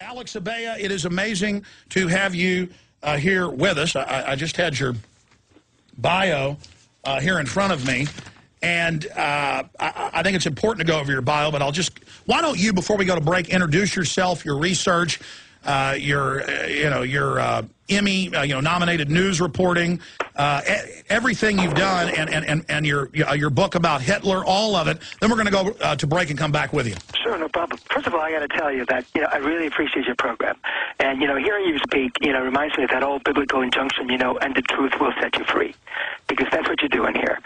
Alex Abella, it is amazing to have you here with us. I just had your bio here in front of me, and I think it's important to go over your bio, but why don't you, before we go to break, introduce yourself, your research, your Emmy, nominated news reporting, everything you've done, and your book about Hitler, all of it. Then we're going to go to break and come back with you. Sure, no problem. First of all, I got to tell you that I really appreciate your program, and hearing you speak, reminds me of that old biblical injunction, and the truth will set you free, because that's what you're doing here.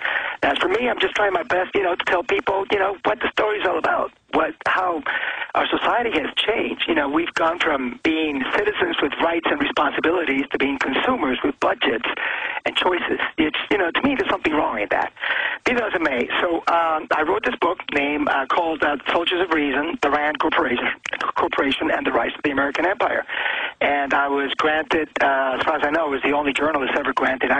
As for me, I'm just trying my best, to tell people, what the story's all about, how our society has changed. We've gone from being citizens with rights and responsibilities to being consumers with budgets and choices. It's, to me, there's something wrong in that. Be that as it may. So I wrote this book called Soldiers of Reason, the RAND Corporation and the Rise of the American Empire. And I was granted, as far as I know, I was the only journalist ever granted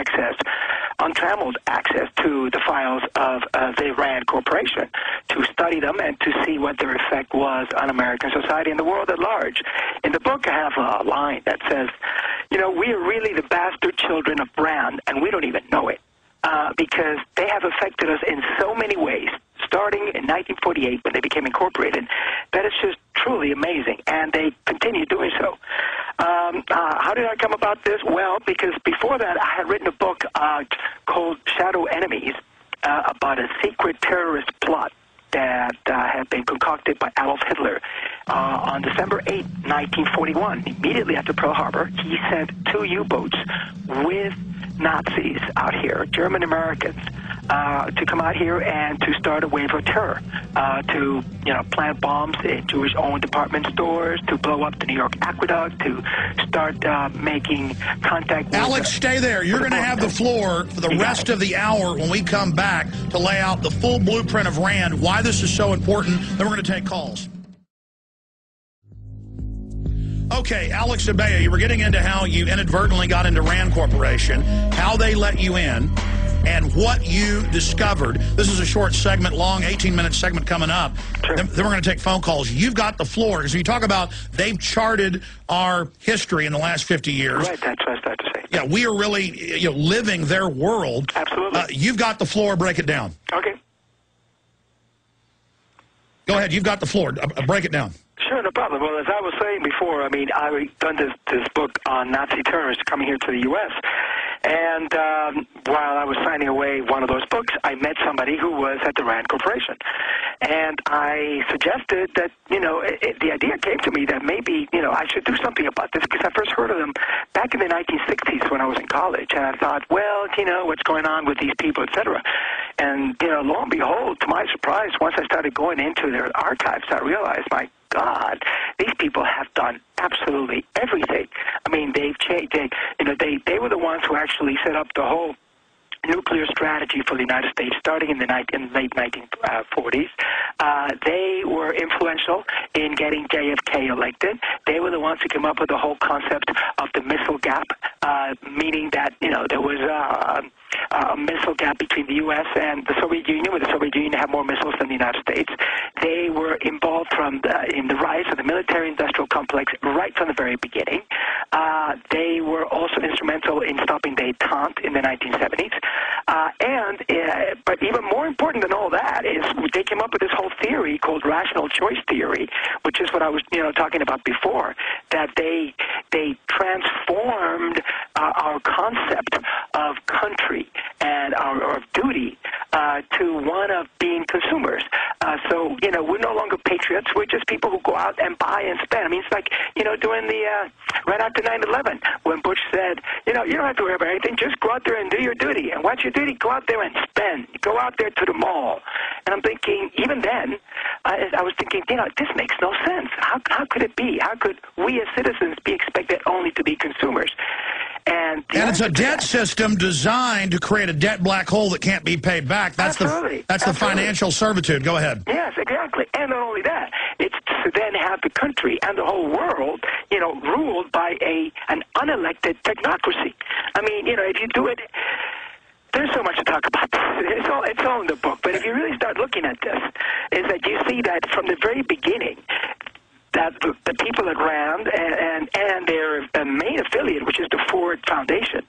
untrammeled access to the files of the RAND Corporation, to study them and to see what their effect was on American society and the world at large. In the book, I have a line that says, we are really the bastard children of RAND, and we don't even know it, because they have affected us in so many ways, starting in 1948 when they became incorporated, that it's just truly amazing, and they continue doing so. How did I come about this? Well, because before that, I had written a book called Shadow Enemies about a secret terrorist plot that had been concocted by Adolf Hitler. On December 8, 1941, immediately after Pearl Harbor, he sent 2 U-boats with Nazis out here, German Americans, to come out here and to start a wave of terror, to plant bombs in Jewish-owned department stores, to blow up the New York Aqueduct, to start making contact with... Alex, stay there. You're going to have the floor for the rest of the hour when we come back to lay out the full blueprint of RAND, why this is so important. Then we're going to take calls. Okay, Alex Abella, you were getting into how you inadvertently got into RAND Corporation, how they let you in, and what you discovered. This is a short segment, long 18-minute segment coming up. Sure. Then we're going to take phone calls. You've got the floor. So you talk about they've charted our history in the last 50 years. Right, that's what I started to say. Yeah, we are really living their world. Absolutely. You've got the floor. Break it down. Okay. Go ahead. You've got the floor. Break it down. Sure, no problem. Well, as I was saying before, I've done this book on Nazi terrorists coming here to the U.S., and while I was signing away one of those books, I met somebody who was at the RAND Corporation. And I suggested that, the idea came to me that maybe, I should do something about this, because I first heard of them back in the 1960s when I was in college. And I thought, well, what's going on with these people, et cetera. And, lo and behold, to my surprise, once I started going into their archives, I realized, my God, these people have done absolutely everything. I mean, they've changed. They were the ones who actually set up the whole nuclear strategy for the United States starting in the late 1940s. They were influential in getting JFK elected. They were the ones who came up with the whole concept of the missile gap, meaning that, there was a missile gap between the U.S. and the Soviet Union, where the Soviet Union had more missiles than the United States. They were involved in the rise of the military-industrial complex right from the very beginning. They were also instrumental in stopping détente in the 1970s. But even more important than all that is they came up with this whole theory called rational choice theory, which is what I was talking about before, that they transformed our concept of country and our duty to one of being consumers. So we're no longer patriots. We're just people who go out and buy and spend. I mean, it's like, during the, right after 9/11, when Bush said, you don't have to worry about anything. Just go out there and do your duty. And what's your duty? Go out there and spend. Go out there to the mall. And I'm thinking, even then, I was thinking, this makes no sense. How could it be? How could we as citizens be expected only to be consumers? And it's a debt system designed to create a debt black hole that can't be paid back. That's the financial servitude. Go ahead. Yes, exactly. And not only that, it's to then have the country and the whole world, ruled by an unelected technocracy. I mean, if you do it, there's so much to talk about. It's all in the book. But if you really start looking at this, is that you see that from the very beginning, that the people at RAND and their main affiliate, which is the Ford Foundation,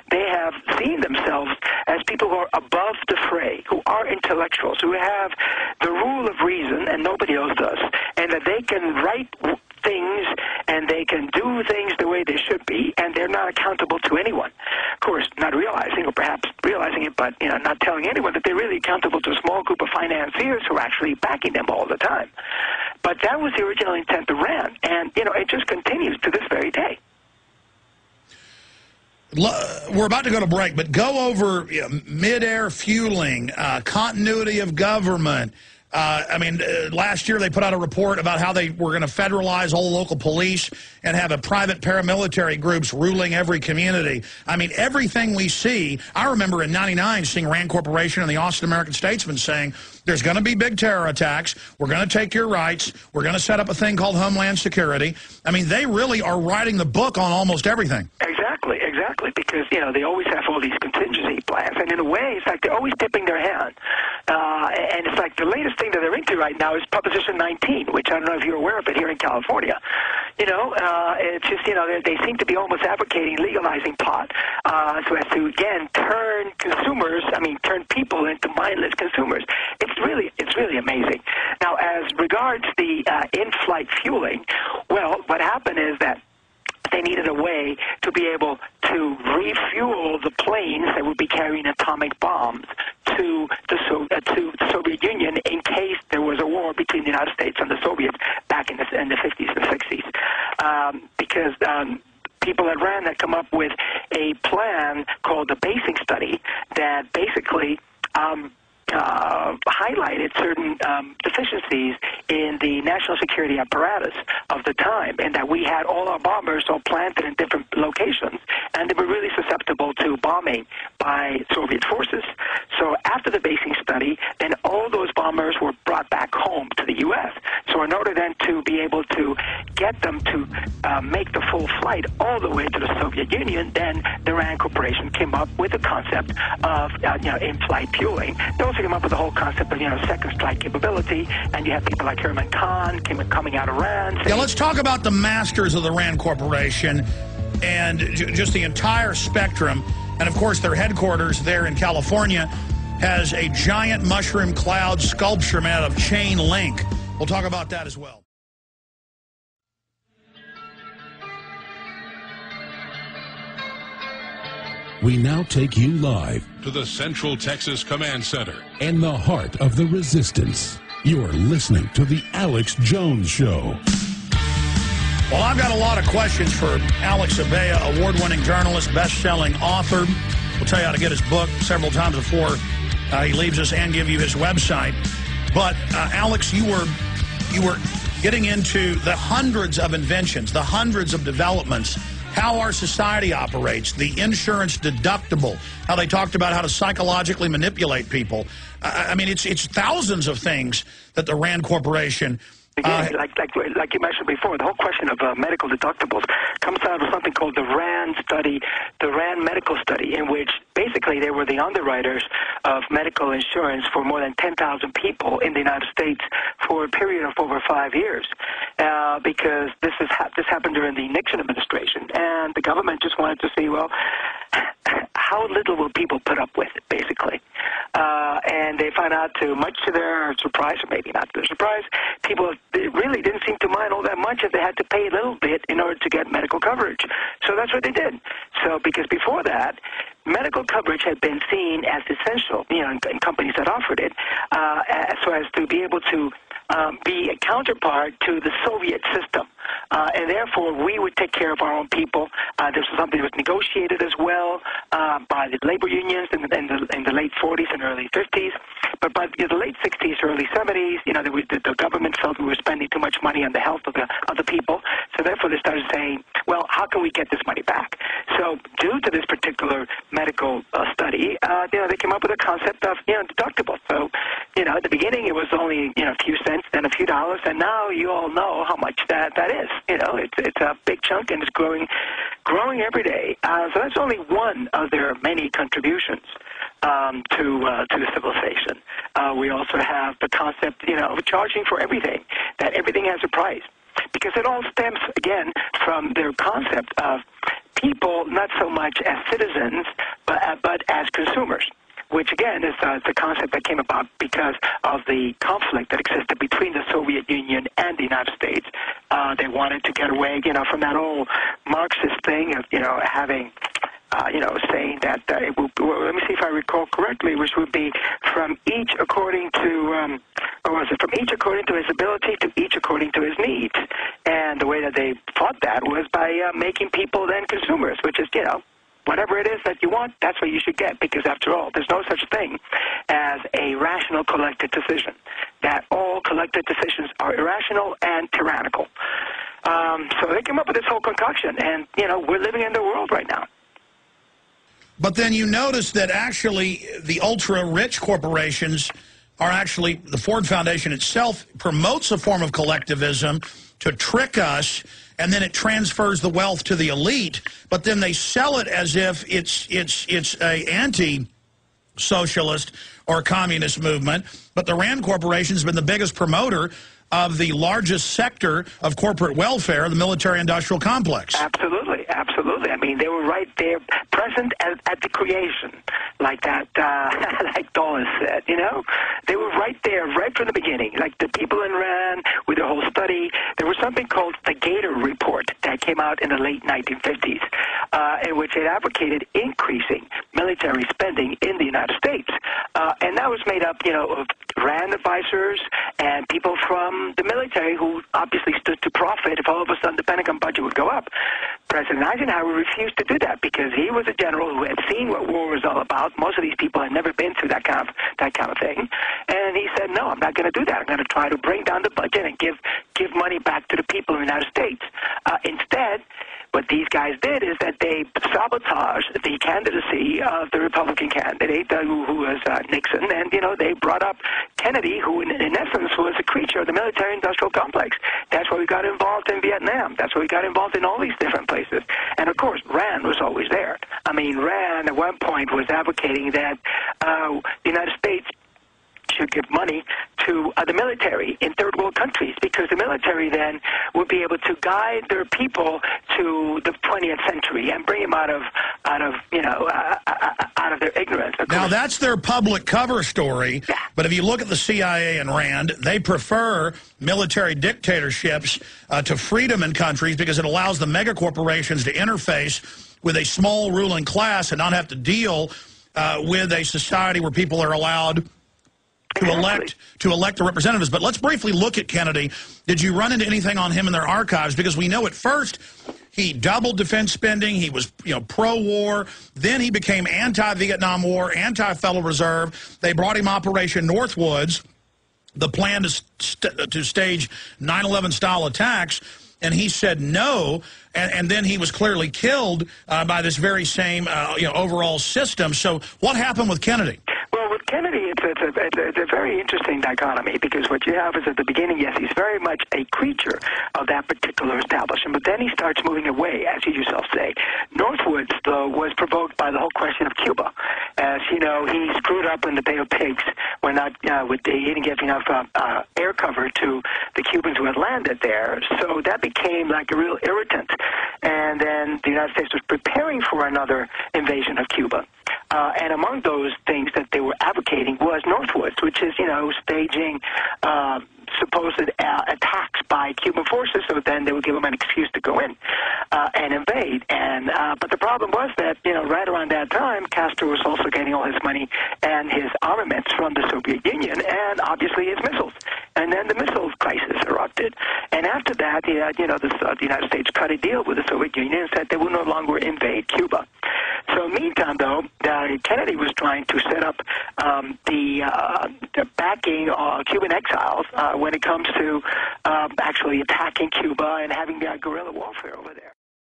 they have seen themselves as people who are above the fray, who are intellectuals, who have the rule of reason, and nobody else does, and that they can write things and they can do things the way they should be, and they're not accountable to anyone. Of course, not realizing, or perhaps realizing it, but not telling anyone that they're really accountable to a small group of financiers who are actually backing them all the time. But that was the original intent of RAND, and it just continues to this very day. We're about to go to break, but go over mid-air fueling, continuity of government. Last year they put out a report about how they were going to federalize all local police and have a private paramilitary groups ruling every community. I mean, everything we see, I remember in '99 seeing RAND Corporation and the Austin American-Statesman saying, there's going to be big terror attacks, we're going to take your rights, we're going to set up a thing called Homeland Security. I mean, they really are writing the book on almost everything. Exactly, because, they always have all these contingency plans, and in a way, it's like they're always tipping their hand. And it's like the latest thing that they're into right now is Proposition 19, which I don't know if you're aware of it here in California. It's just, they seem to be almost advocating legalizing pot so as to, again, turn people into mindless consumers. It's really amazing. Now, as regards the in-flight fueling, well, what happened is that they needed a way to be able to refuel the planes that would be carrying atomic bombs to the Soviet Union in case there was a war between the United States and the Soviets back in the 50s and 60s. Because people at RAND had come up with a plan called the basing study that basically highlighted certain deficiencies in the national security apparatus of the time, and that we had all our bombers all planted in different locations, and they were really susceptible to bombing by Soviet forces. So after the basing study, then all those bombers were brought back home to the U.S. So in order then to be able to get them to make the full flight all the way to the Soviet Union, then the RAND Corporation came up with the concept of in-flight fueling. They also came up with the whole concept of second strike capability, and you have people like Herman Kahn coming out of RAND. Yeah, let's talk about the masters of the RAND Corporation and just the entire spectrum. And of course, their headquarters there in California has a giant mushroom cloud sculpture made out of chain link. We'll talk about that as well. We now take you live to the Central Texas Command Center in the heart of the resistance. You're listening to The Alex Jones Show. Well, I've got a lot of questions for Alex Abella, award-winning journalist, best-selling author. We'll tell you how to get his book several times before he leaves us and give you his website. But, Alex, you were getting into the hundreds of inventions, the hundreds of developments, how our society operates, the insurance deductible, how they talked about how to psychologically manipulate people. I mean, it's thousands of things that the RAND Corporation... Again, like you mentioned before, the whole question of medical deductibles comes out of something called the RAND study, the RAND medical study, in which basically they were the underwriters of medical insurance for more than 10,000 people in the United States for a period of over 5 years, because this happened during the Nixon administration, and the government just wanted to see, well, how little will people put up with it, basically. And they found out, to much to their surprise, or maybe not their surprise, people really didn't seem to mind all that much if they had to pay a little bit in order to get medical coverage. So that's what they did. So because before that, medical coverage had been seen as essential, in companies that offered it, so as to be able to be a counterpart to the Soviet system. And therefore, we would take care of our own people. This was something that was negotiated as well by the labor unions in the late 40s and early 50s. But by the late 60s, early 70s, the government felt we were spending too much money on the health of the people. So therefore, they started saying, well, how can we get this money back? So due to this particular medical study, they came up with a concept of deductible. So at the beginning, it was only a few cents, then a few dollars, and now you all know how much that is. It's a big chunk, and it's growing every day. So that's only one of their many contributions to the civilization. We also have the concept, of charging for everything, that everything has a price. because it all stems, again, from their concept of people not so much as citizens, but as consumers, which, again, is the concept that came about because of the conflict that existed between the Soviet Union and the United States. They wanted to get away, from that old Marxist thing of, having, saying that, let me see if I recall correctly, which would be from each according to, from each according to his ability to each according to his needs. And the way that they fought that was by making people then consumers, which is, whatever it is that you want, that's what you should get, because after all, there's no such thing as a rational collective decision. That all collective decisions are irrational and tyrannical. So they came up with this whole concoction, and, we're living in the world right now. But then you notice that actually the ultra-rich corporations are actually, the Ford Foundation itself promotes a form of collectivism to trick us, and then it transfers the wealth to the elite, but then they sell it as if it's a anti-socialist or communist movement. But the RAND Corporation has been the biggest promoter of the largest sector of corporate welfare, the military-industrial complex. Absolutely, absolutely. I mean, they were right there, present at the creation, like that, like Dawes said, They were right there, right from the beginning. Like the people in RAND, with their whole study, there was something called the Gator Report that came out in the late 1950s, in which it advocated increasing military spending in the United States. And that was made up, of RAND advisors and people from the military who obviously stood to profit if all of a sudden the Pentagon budget would go up. President Eisenhower refused to do that because he was a general who had seen what war was all about. Most of these people had never been through that kind of thing. And he said, no, I'm not going to do that. I'm going to try to bring down the budget and give money back to the people in the United States. Instead, what these guys did is that they sabotaged the candidacy of the Republican candidate, who was Nixon, and, they brought up Kennedy, who in essence was a creature of the military-industrial complex. That's why we got involved in Vietnam. That's why we got involved in all these different places. And, of course, RAND was always there. I mean, RAND at one point was advocating that the United States should give money to the military in third world countries, because the military then would be able to guide their people to the 20th century and bring them out of their ignorance. Now, that's their public cover story, yeah. But if you look at the CIA and RAND, they prefer military dictatorships to freedom in countries because it allows the mega corporations to interface with a small ruling class and not have to deal with a society where people are allowed to elect the representatives. But let's briefly look at Kennedy. Did you run into anything on him in their archives? Because we know at first he doubled defense spending. He was, pro-war. Then he became anti-Vietnam War, anti-Federal Reserve. They brought him Operation Northwoods, the plan to stage 9/11 style attacks. And he said no, and then he was clearly killed by this very same overall system. So what happened with Kennedy? Well, with Kennedy, it's a very interesting dichotomy, because what you have is at the beginning, yes, he's very much a creature of that particular establishment, but then he starts moving away, as you yourself say. Northwoods, though, was provoked by the whole question of Cuba. As you know, he screwed up in the Bay of Pigs when he didn't give enough air cover to the Cubans who had landed there, so that became like a real irritant. And then the United States was preparing for another invasion of Cuba. And among those things that they were advocating was Northwoods, which is, staging supposed attacks by Cuban forces, so then they would give them an excuse to go in and invade. And but the problem was that, right around that time, Castro was also getting all his money and his armaments from the Soviet Union, and obviously his missiles. And then the missile crisis erupted. And after that, the United States cut a deal with the Soviet Union and said they would no longer invade Cuba. So meantime, though, Kennedy was trying to set up the backing Cuban exiles when it comes to actually attacking Cuba and having guerrilla warfare over there.